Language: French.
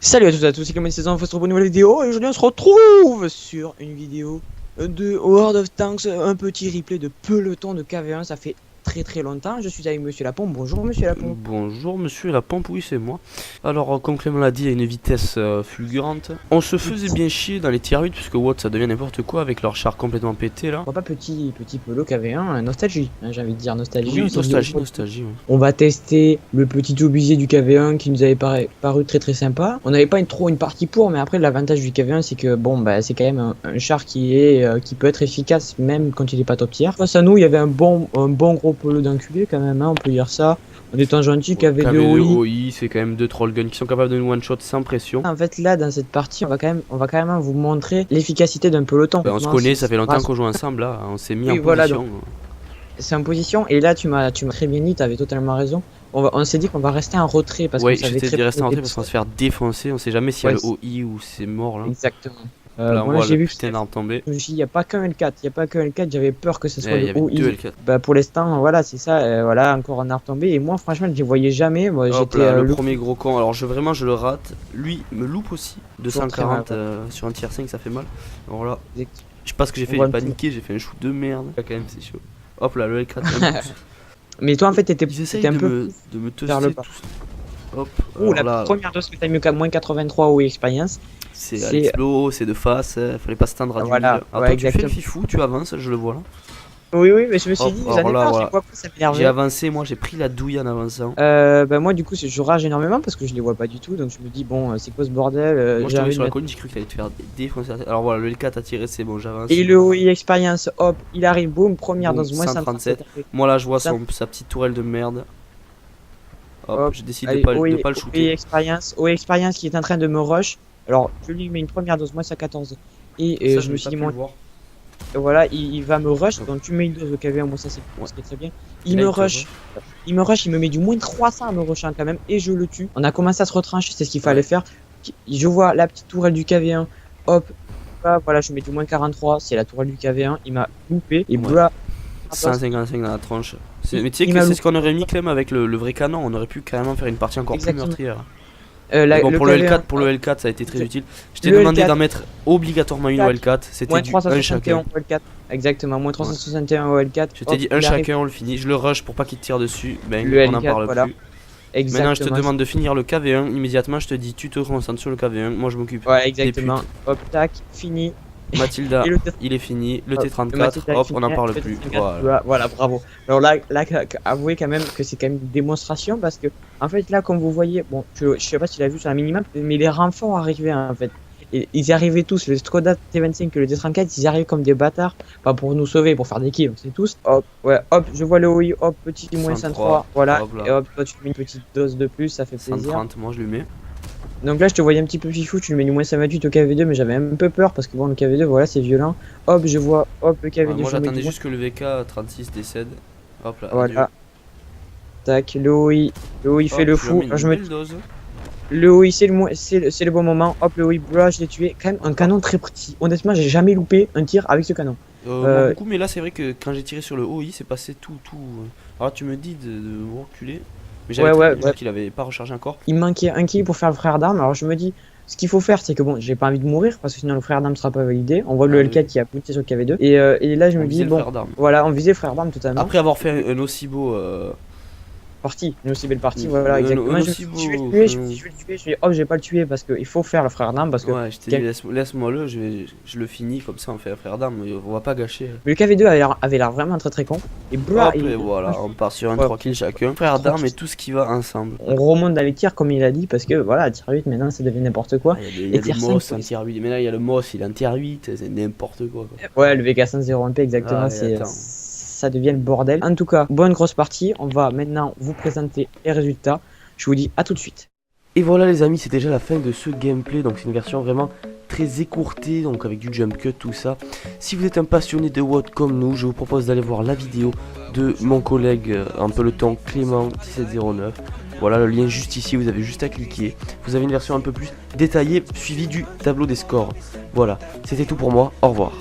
Salut à toutes et à tous, c'est Clément Saison, on se retrouve pour une nouvelle vidéo et aujourd'hui on se retrouve sur une vidéo de World of Tanks, un petit replay de peloton de KV1, ça fait très longtemps. Je suis avec Monsieur Lapon, bonjour Monsieur Lapon. Bonjour Monsieur la pompe, oui c'est moi. Alors comme Clément l'a dit, à une vitesse fulgurante. On se faisait bien chier dans les tier 8 puisque Watt ça devient n'importe quoi avec leur char complètement pété là. On va pas petit pelo KV1, nostalgie, hein, j'ai envie de dire nostalgie. Oui, nostalgie. Ouais. On va tester le petit obusier du KV1 qui nous avait paru très sympa. On n'avait pas une partie pour, mais après l'avantage du KV1 c'est que bon bah c'est quand même un char qui peut être efficace même quand il est pas top tier. Face à nous il y avait un bon gros polo d'enculé quand même, hein, on peut dire ça. En étant gentil, KV2 OI, c'est quand même deux troll guns qui sont capables de nous one shot sans pression. En fait là dans cette partie on va quand même vous montrer l'efficacité d'un peloton. On se connaît, ça fait longtemps qu'on joue ensemble là, on s'est mis en position. C'est en position et là tu m'as très bien dit, t'avais totalement raison. On s'est dit qu'on va rester en retrait parce que ça j'étais dit rester en retrait parce qu'on va se faire défoncer, on sait jamais s'il y a le OI ou c'est mort là. Exactement. Là, moi j'ai vu putain d'arme tomber. Je me suis dit, il n'y a pas qu'un L4, j'avais peur que ce soit le OI. Bah pour l'instant, voilà, c'est ça, voilà, encore un arbre tombé. Et moi, franchement, je les voyais jamais. Moi, j'étais le premier gros con. Alors, je le rate. Lui, me loupe aussi. 240 sur un tier 5, ça fait mal. Alors là, je sais pas ce que j'ai fait, j'ai paniqué, j'ai fait un shoot de merde. Là, quand même, c'est chaud. Hop là, le L4. Mais toi, en fait, t'étais un peu de me vers le bas. Hop. Ouh, la première dose que t'as mis qu'à moins 83 ou expérience. C'est à l'explo, c'est de face, fallait pas se tendre à du voilà, ouais, tu fais le fifou, tu avances, je le vois là. Oui, mais je me suis dit, j'en ai peur, ça m'énervait. J'ai avancé, moi j'ai pris la douille en avançant. Bah moi du coup je rage énormément parce que je les vois pas du tout, donc je me dis bon c'est quoi ce bordel. Moi je tombais sur la colline, j'ai cru qu'il allait te faire défoncer la tête. Alors voilà, le L4 a tiré, c'est bon, j'avance. Et le OI expérience, hop, il arrive, boum, première dans moins 137. Moi là je vois sa petite tourelle de merde. Hop, j'ai décidé de pas le shooter. OI expérience qui est en train de me rush. Alors je lui mets une première dose, moins 114. Et je me suis dit moi. Voilà, il va me rush, donc tu mets une dose de KV1, moi ça c'est très bien. Il me rush, il me met du moins 300 à me rusher quand même, et je le tue. On a commencé à se retrancher, c'est ce qu'il fallait faire. Je vois la petite tourelle du KV1, hop, voilà, je mets du moins 43, c'est la tourelle du KV1, il m'a loupé, et voilà. 155 dans la tronche. Mais tu sais que c'est ce qu'on aurait mis quand même avec le vrai canon, on aurait pu carrément faire une partie encore plus meurtrière. Bon, pour le L4 ça a été très utile. Je t'ai demandé d'en mettre obligatoirement une au L4, c'était du 1 chacun. Exactement, moins 361 au L4. Je t'ai dit un chacun, on le finit. Je le rush pour pas qu'il tire dessus. Ben on en parle plus. Maintenant je te demande de finir le KV1 immédiatement. Je te dis tu te concentres sur le KV1. Moi je m'occupe. Ouais, exactement. Hop, tac, fini. Mathilda, il est fini. Le T34, hop, on n'en parle plus. Voilà, bravo. Alors là, avouez quand même que c'est quand même une démonstration parce que, en fait, là, comme vous voyez, bon, je sais pas si tu l'as vu sur la minimap, mais les renforts arrivaient en fait. Et ils y arrivaient tous, le Skoda T25 et le T34, ils arrivent comme des bâtards, pas pour nous sauver, pour faire des kills, c'est tous. Hop, ouais, hop, je vois le OI, hop, petit moins 103, voilà, et hop, toi tu mets une petite dose de plus, ça fait plaisir. 130, moi je lui mets. Donc là je te voyais un petit peu fifou, tu lui mets du moins 128 au KV2, mais j'avais un peu peur parce que bon le KV2 voilà c'est violent. Hop je vois, hop le KV2. Moi j'attendais juste que le VK36 décède. Hop là. Voilà. Adieu. Tac, le OI fait le fou. Alors, le OI c'est le bon moment. Hop le OI, blah, je l'ai tué. Quand même un canon très petit. Honnêtement j'ai jamais loupé un tir avec ce canon. Beaucoup, mais là c'est vrai que quand j'ai tiré sur le OI c'est passé tout. Alors tu me dis de reculer. Mais j'avais qu'il avait pas rechargé encore. Il manquait un kill pour faire le frère d'armes. Alors je me dis, ce qu'il faut faire, c'est que bon, j'ai pas envie de mourir parce que sinon le frère d'armes sera pas validé. On voit le L4 qui a poussé sur le KV2. Et là je me dis, bon, voilà, on visait le frère d'armes totalement. Après avoir fait un aussi beau partie, une aussi belle partie, voilà, exactement. Je vais le tuer, hop, je vais pas le tuer parce qu'il faut faire le frère d'armes parce que. Ouais, je t'ai dit, laisse-moi le, je le finis comme ça, on fait un frère d'armes, on va pas gâcher. Mais le KV2 avait l'air vraiment très con. Et voilà, on part sur un 3 kills chacun, frère d'armes et tout ce qui va ensemble. On remonte dans les tirs comme il a dit parce que voilà, tier 8 maintenant ça devient n'importe quoi. Il y a le MOS en tier 8, mais là il y a le MOS, il est en tier 8, c'est n'importe quoi. Ouais, le VK101P exactement, ça devient le bordel. En tout cas, bonne grosse partie. On va maintenant vous présenter les résultats. Je vous dis à tout de suite. Et voilà les amis, c'est déjà la fin de ce gameplay. Donc c'est une version vraiment très écourtée, donc avec du jump cut, tout ça. Si vous êtes un passionné de WoD comme nous, je vous propose d'aller voir la vidéo de mon collègue en peloton Clément 1709. Voilà le lien juste ici, vous avez juste à cliquer. Vous avez une version un peu plus détaillée, suivie du tableau des scores. Voilà, c'était tout pour moi, au revoir.